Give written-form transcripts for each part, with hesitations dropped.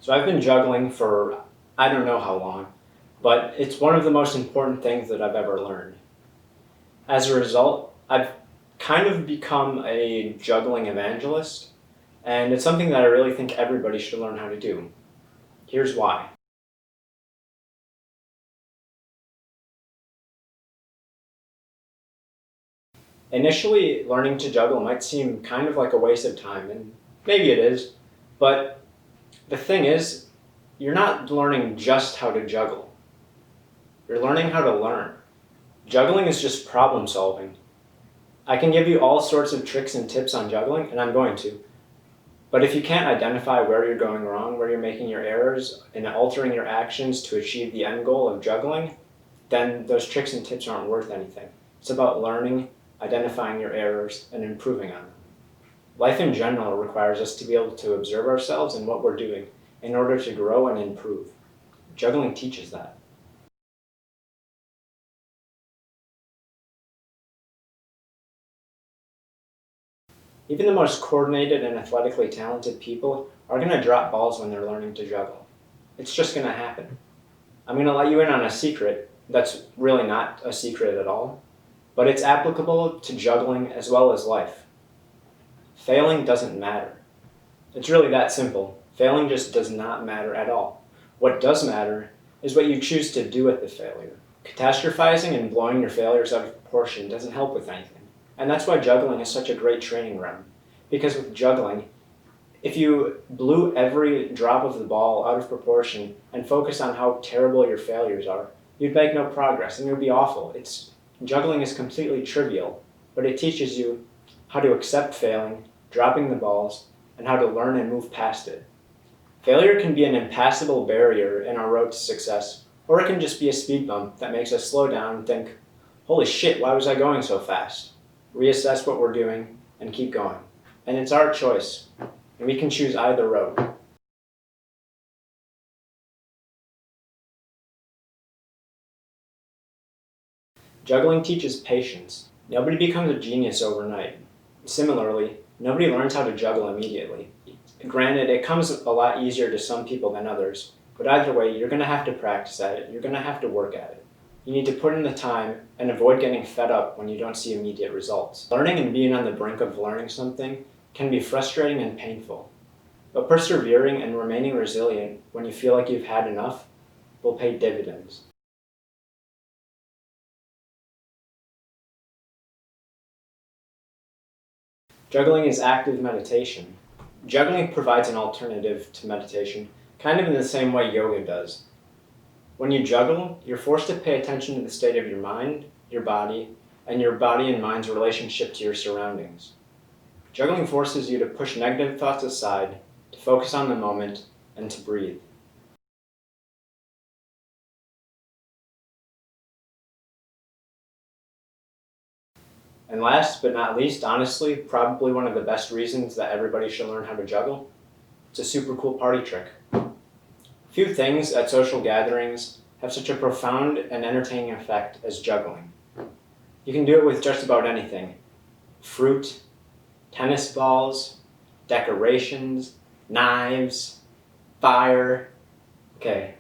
So I've been juggling for I don't know how long, but it's one of the most important things that I've ever learned. As a result, I've kind of become a juggling evangelist, and it's something that I really think everybody should learn how to do. Here's why. Initially, learning to juggle might seem kind of like a waste of time, and maybe it is, but the thing is, you're not learning just how to juggle. You're learning how to learn. Juggling is just problem solving. I can give you all sorts of tricks and tips on juggling, and I'm going to. But if you can't identify where you're going wrong, where you're making your errors, and altering your actions to achieve the end goal of juggling, then those tricks and tips aren't worth anything. It's about learning, identifying your errors, and improving on them. Life in general requires us to be able to observe ourselves and what we're doing in order to grow and improve. Juggling teaches that. Even the most coordinated and athletically talented people are going to drop balls when they're learning to juggle. It's just going to happen. I'm going to let you in on a secret that's really not a secret at all, but it's applicable to juggling as well as life. Failing doesn't matter. It's really that simple. Failing just does not matter at all. What does matter is what you choose to do with the failure. Catastrophizing and blowing your failures out of proportion doesn't help with anything. And that's why juggling is such a great training ground. Because with juggling, if you blew every drop of the ball out of proportion and focus on how terrible your failures are, you'd make no progress and it would be awful. Juggling is completely trivial, but it teaches you how to accept failing, dropping the balls, and how to learn and move past it. Failure can be an impassable barrier in our road to success, or it can just be a speed bump that makes us slow down and think, holy shit, why was I going so fast? Reassess what we're doing, and keep going. And it's our choice, and we can choose either road. Juggling teaches patience. Nobody becomes a genius overnight. Similarly, nobody learns how to juggle immediately. Granted, it comes a lot easier to some people than others, but either way, you're going to have to practice at it. You're going to have to work at it. You need to put in the time and avoid getting fed up when you don't see immediate results. Learning and being on the brink of learning something can be frustrating and painful, but persevering and remaining resilient when you feel like you've had enough will pay dividends. Juggling is active meditation. Juggling provides an alternative to meditation, kind of in the same way yoga does. When you juggle, you're forced to pay attention to the state of your mind, your body and mind's relationship to your surroundings. Juggling forces you to push negative thoughts aside, to focus on the moment, and to breathe. And last but not least, honestly, probably one of the best reasons that everybody should learn how to juggle, it's a super cool party trick. Few things at social gatherings have such a profound and entertaining effect as juggling. You can do it with just about anything. Fruit, tennis balls, decorations, knives, fire. Okay,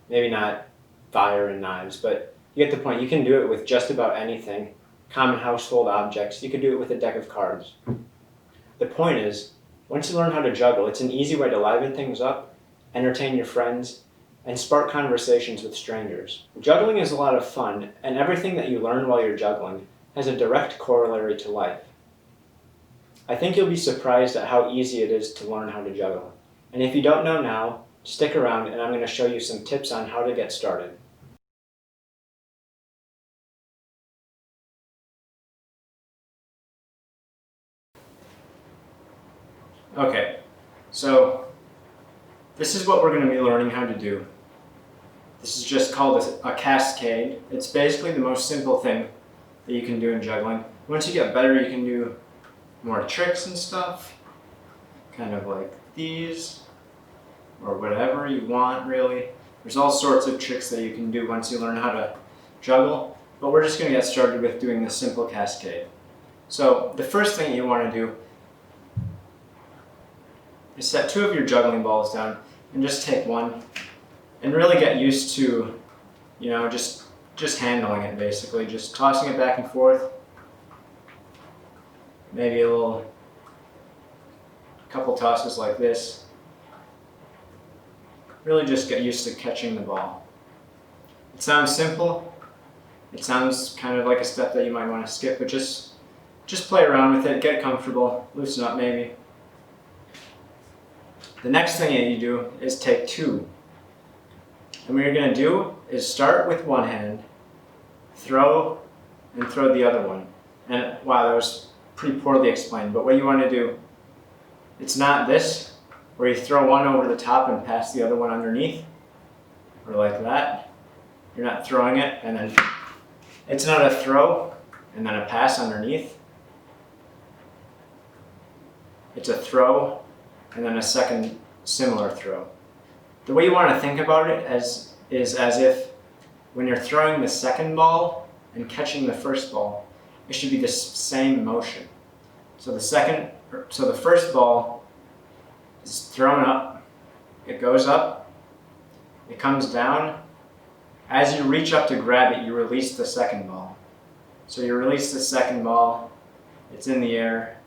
maybe not fire and knives, but you get the point. You can do it with just about anything. Common household objects. You could do it with a deck of cards. The point is, once you learn how to juggle, it's an easy way to liven things up, entertain your friends, and spark conversations with strangers. Juggling is a lot of fun, and everything that you learn while you're juggling has a direct corollary to life. I think you'll be surprised at how easy it is to learn how to juggle. And if you don't know now, stick around and I'm going to show you some tips on how to get started. Okay, so this is what we're going to be learning how to do. This is just called a cascade. It's basically the most simple thing that you can do in juggling. Once you get better, you can do more tricks and stuff, kind of like these, or whatever you want, really. There's all sorts of tricks that you can do once you learn how to juggle, but we're just going to get started with doing the simple cascade. So the first thing you want to do is set two of your juggling balls down and just take one and really get used to, you know, just handling it basically, just tossing it back and forth. Maybe a couple tosses like this. Really just get used to catching the ball. It sounds simple. It sounds kind of like a step that you might want to skip, but just play around with it, get comfortable, loosen up maybe. The next thing that you do is take two. And what you're going to do is start with one hand, throw, and throw the other one. And wow, that was pretty poorly explained, but what you want to do, it's not this, where you throw one over the top and pass the other one underneath, or like that. You're not throwing it, and then it's not a throw, and then a pass underneath. It's a throw, and then a second similar throw. The way you want to think about it is as if when you're throwing the second ball and catching the first ball, it should be the same motion. So the first ball is thrown up, it goes up, it comes down. As you reach up to grab it, you release the second ball. So you release the second ball, it's in the air,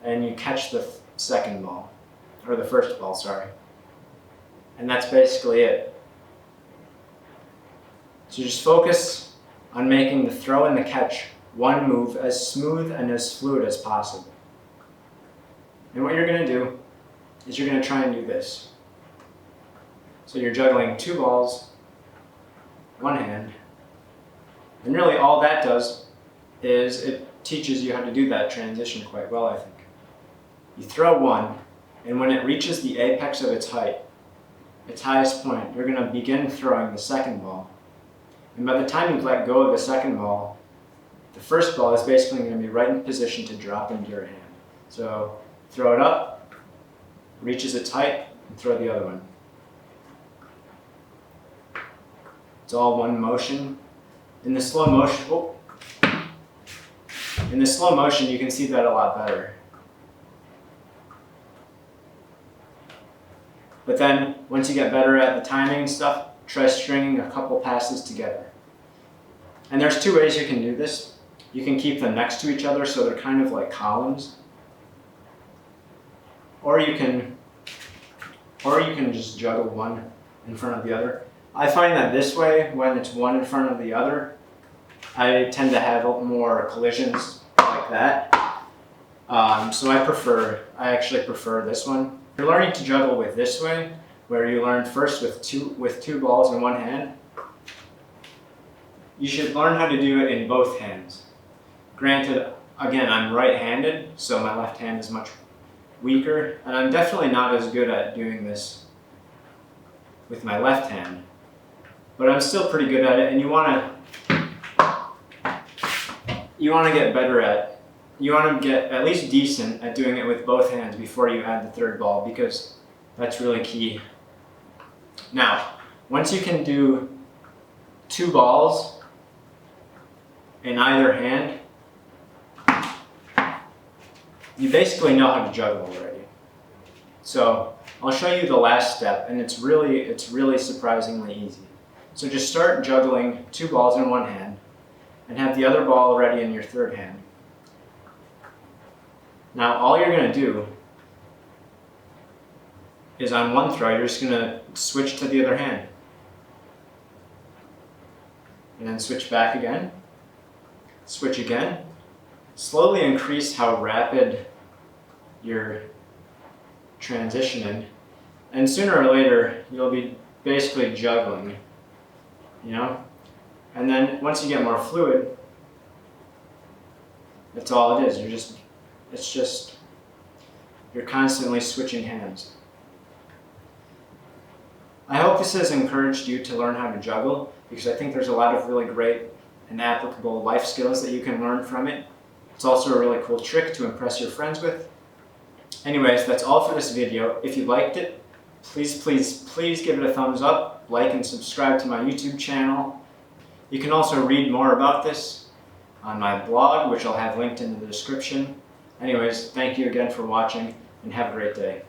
and you catch the second ball, or the first ball, sorry. And that's basically it. So just focus on making the throw and the catch one move as smooth and as fluid as possible. And what you're going to do is you're going to try and do this. So you're juggling two balls, one hand, and really all that does is it teaches you how to do that transition quite well, I think. You throw one, and when it reaches the apex of its height, its highest point, you're going to begin throwing the second ball. And by the time you've let go of the second ball, the first ball is basically going to be right in position to drop into your hand. So throw it up, reaches its height, and throw the other one. It's all one motion. In the slow motion, you can see that a lot better. But then, once you get better at the timing and stuff, try stringing a couple passes together. And there's two ways you can do this. You can keep them next to each other so they're kind of like columns. Or you can just juggle one in front of the other. I find that this way, when it's one in front of the other, I tend to have more collisions like that. So I actually prefer this one. You're learning to juggle with this way, where you learn first with two balls in one hand. You should learn how to do it in both hands. Granted, again, I'm right-handed, so my left hand is much weaker, and I'm definitely not as good at doing this with my left hand. But I'm still pretty good at it, and you want to get better at, you want to get at least decent at doing it with both hands before you add the third ball, because that's really key. Now, once you can do two balls in either hand, you basically know how to juggle already. So I'll show you the last step, and it's really surprisingly easy. So just start juggling two balls in one hand and have the other ball already in your third hand. Now all you're going to do is on one throw, you're just going to switch to the other hand. And then switch back again. Switch again. Slowly increase how rapid you're transitioning. And sooner or later, you'll be basically juggling, you know? And then once you get more fluid, that's all it is. You're constantly switching hands. I hope this has encouraged you to learn how to juggle, because I think there's a lot of really great and applicable life skills that you can learn from it. It's also a really cool trick to impress your friends with. Anyways, that's all for this video. If you liked it, please give it a thumbs up, like and subscribe to my YouTube channel. You can also read more about this on my blog, which I'll have linked in the description. Anyways, thank you again for watching, and have a great day.